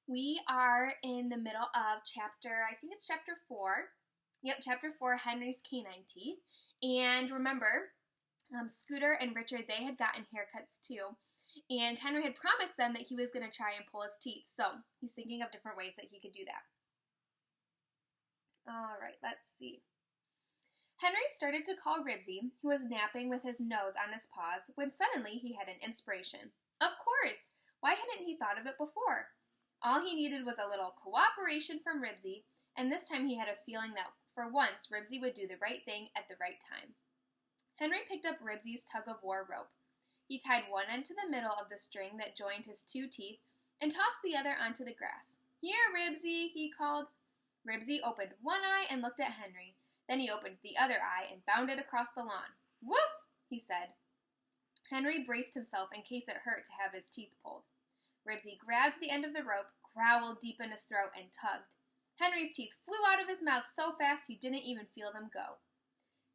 We are in the middle of I think it's chapter 4. Yep, chapter 4, Henry's Canine Teeth. And remember, Scooter and Richard, they had gotten haircuts too. And Henry had promised them that he was going to try and pull his teeth. So he's thinking of different ways that he could do that. All right, let's see. Henry started to call Ribsy, who was napping with his nose on his paws, when suddenly he had an inspiration. Of course! Why hadn't he thought of it before? All he needed was a little cooperation from Ribsy, and this time he had a feeling that for once Ribsy would do the right thing at the right time. Henry picked up Ribsy's tug-of-war rope. He tied one end to the middle of the string that joined his two teeth and tossed the other onto the grass. "Here, Ribsy," he called. Ribsy opened one eye and looked at Henry. Then he opened the other eye and bounded across the lawn. "Woof!" he said. Henry braced himself in case it hurt to have his teeth pulled. Ribsy grabbed the end of the rope, growled deep in his throat, and tugged. Henry's teeth flew out of his mouth so fast he didn't even feel them go.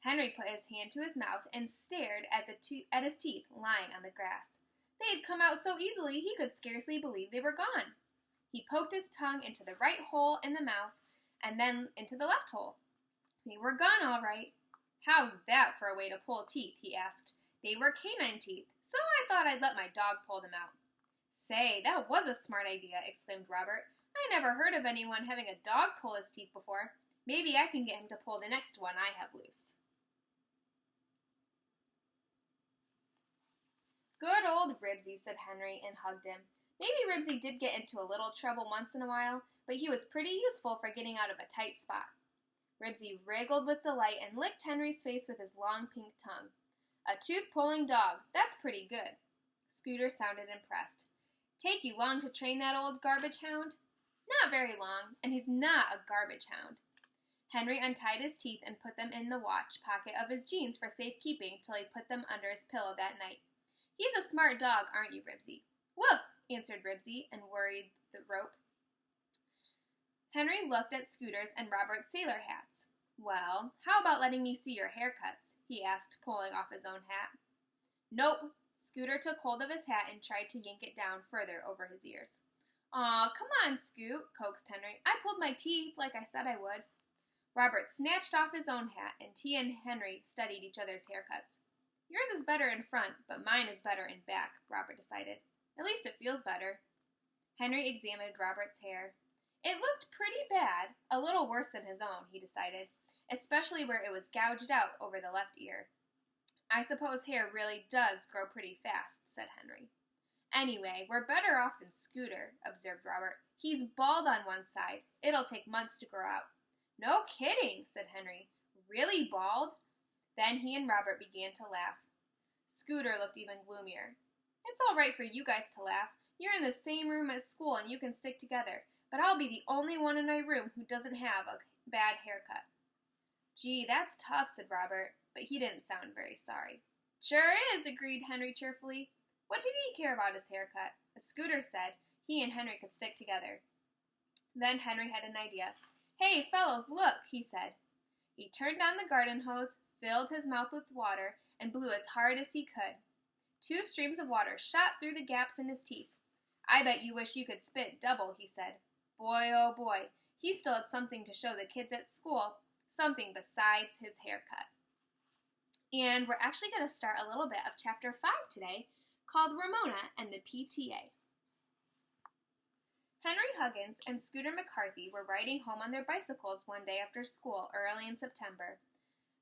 Henry put his hand to his mouth and stared at his teeth lying on the grass. They had come out so easily he could scarcely believe they were gone. He poked his tongue into the right hole in the mouth and then into the left hole. They were gone all right. "How's that for a way to pull teeth?" he asked. "They were canine teeth, so I thought I'd let my dog pull them out." "Say, that was a smart idea," exclaimed Robert. "I never heard of anyone having a dog pull his teeth before. Maybe I can get him to pull the next one I have loose." "Good old Ribsy," said Henry, and hugged him. Maybe Ribsy did get into a little trouble once in a while, but he was pretty useful for getting out of a tight spot. Ribsy wriggled with delight and licked Henry's face with his long pink tongue. "A tooth-pulling dog, that's pretty good." Scooter sounded impressed. "Take you long to train that old garbage hound?" "Not very long, and he's not a garbage hound." Henry untied his teeth and put them in the watch pocket of his jeans for safekeeping till he put them under his pillow that night. "He's a smart dog, aren't you, Ribsy?" "Woof!" answered Ribsy, and worried the rope. Henry looked at Scooter's and Robert's sailor hats. "Well, how about letting me see your haircuts?" he asked, pulling off his own hat. "Nope." Scooter took hold of his hat and tried to yank it down further over his ears. "Aw, come on, Scoot," coaxed Henry. "I pulled my teeth like I said I would." Robert snatched off his own hat, and he and Henry studied each other's haircuts. "Yours is better in front, but mine is better in back," Robert decided. "At least it feels better." Henry examined Robert's hair. It looked pretty bad, a little worse than his own, he decided, especially where it was gouged out over the left ear. "I suppose hair really does grow pretty fast," said Henry. "Anyway, we're better off than Scooter," observed Robert. "He's bald on one side. It'll take months to grow out." "No kidding," said Henry. "Really bald?" Then he and Robert began to laugh. Scooter looked even gloomier. "It's all right for you guys to laugh. You're in the same room at school and you can stick together, but I'll be the only one in my room who doesn't have a bad haircut." "Gee, that's tough," said Robert, but he didn't sound very sorry. "Sure is," agreed Henry cheerfully. What did he care about his haircut? As Scooter said, he and Henry could stick together. Then Henry had an idea. "Hey, fellows, look," he said. He turned on the garden hose, filled his mouth with water, and blew as hard as he could. 2 streams of water shot through the gaps in his teeth. "I bet you wish you could spit double," he said. Boy, oh boy, he still had something to show the kids at school, something besides his haircut. And we're actually going to start a little bit of Chapter 5 today, called Ramona and the PTA. Henry Huggins and Scooter McCarthy were riding home on their bicycles one day after school early in September.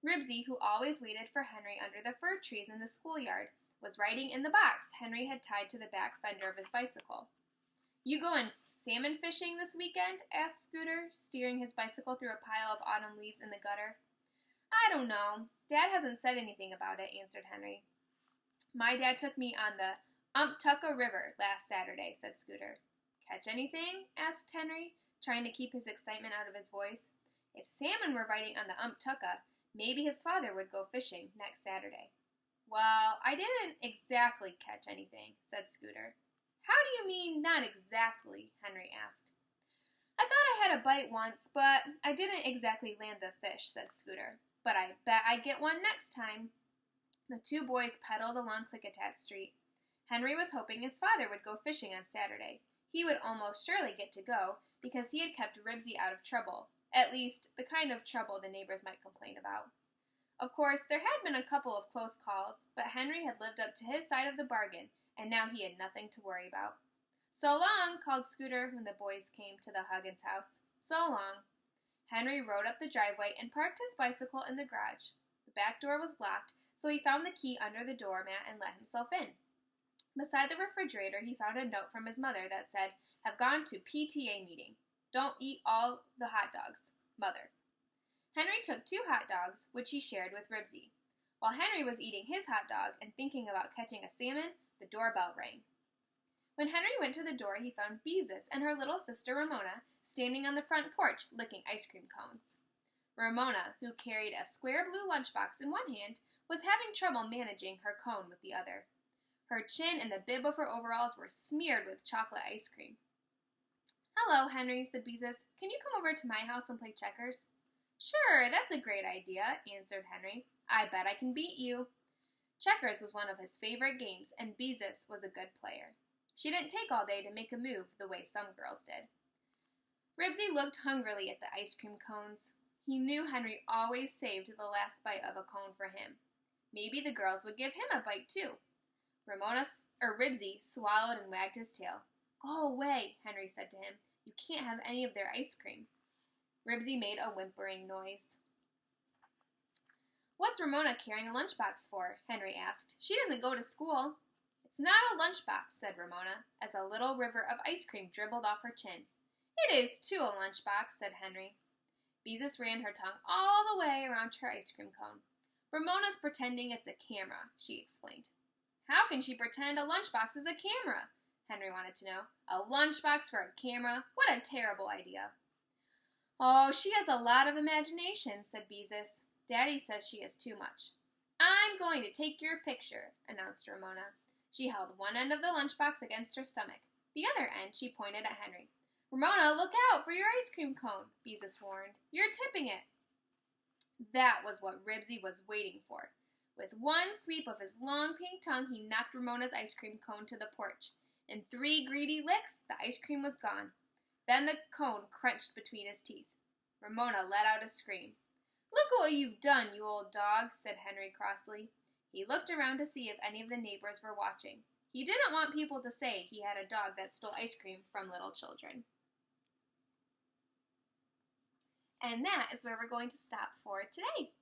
Ribsy, who always waited for Henry under the fir trees in the schoolyard, was riding in the box Henry had tied to the back fender of his bicycle. "You going salmon fishing this weekend?" asked Scooter, steering his bicycle through a pile of autumn leaves in the gutter. "I don't know. Dad hasn't said anything about it," answered Henry. "My dad took me on the Umptucka River last Saturday," said Scooter. "Catch anything?" asked Henry, trying to keep his excitement out of his voice. If salmon were riding on the Umptucka, maybe his father would go fishing next Saturday. "Well, I didn't exactly catch anything," said Scooter. "How do you mean, not exactly?" Henry asked. "I thought I had a bite once, but I didn't exactly land the fish," said Scooter. "But I bet I get one next time." The 2 boys pedaled along Klickitat Street. Henry was hoping his father would go fishing on Saturday. He would almost surely get to go because he had kept Ribsy out of trouble, at least the kind of trouble the neighbors might complain about. Of course, there had been a couple of close calls, but Henry had lived up to his side of the bargain, and now he had nothing to worry about. "So long," called Scooter when the boys came to the Huggins house. "So long." Henry rode up the driveway and parked his bicycle in the garage. The back door was locked, so he found the key under the doormat and let himself in. Beside the refrigerator, he found a note from his mother that said, "Have gone to PTA meeting. Don't eat all the hot dogs. Mother." Henry took 2 hot dogs, which he shared with Ribsy. While Henry was eating his hot dog and thinking about catching a salmon, the doorbell rang. When Henry went to the door, he found Beezus and her little sister Ramona standing on the front porch licking ice cream cones. Ramona, who carried a square blue lunchbox in one hand, was having trouble managing her cone with the other. Her chin and the bib of her overalls were smeared with chocolate ice cream. "Hello, Henry," said Beezus. "Can you come over to my house and play checkers?" "Sure, that's a great idea," answered Henry. "I bet I can beat you." Checkers was one of his favorite games, and Beezus was a good player. She didn't take all day to make a move the way some girls did. Ribsy looked hungrily at the ice cream cones. He knew Henry always saved the last bite of a cone for him. Maybe the girls would give him a bite too. Ribsy swallowed and wagged his tail. "Go away," Henry said to him. "You can't have any of their ice cream." Ribsy made a whimpering noise. "What's Ramona carrying a lunchbox for?" Henry asked. "She doesn't go to school." "It's not a lunchbox," said Ramona, as a little river of ice cream dribbled off her chin. "It is, too, a lunchbox," said Henry. Beezus ran her tongue all the way around her ice cream cone. "Ramona's pretending it's a camera," she explained. "How can she pretend a lunchbox is a camera?" Henry wanted to know. "A lunchbox for a camera? What a terrible idea." "Oh, she has a lot of imagination," said Beezus. "Daddy says she has too much." "I'm going to take your picture," announced Ramona. She held one end of the lunchbox against her stomach. The other end she pointed at Henry. "Ramona, look out for your ice cream cone," Beezus warned. "You're tipping it." That was what Ribsy was waiting for. With one sweep of his long pink tongue, he knocked Ramona's ice cream cone to the porch. In 3 greedy licks, the ice cream was gone. Then the cone crunched between his teeth. Ramona let out a scream. "Look what you've done, you old dog," said Henry crossly. He looked around to see if any of the neighbors were watching. He didn't want people to say he had a dog that stole ice cream from little children. And that is where we're going to stop for today.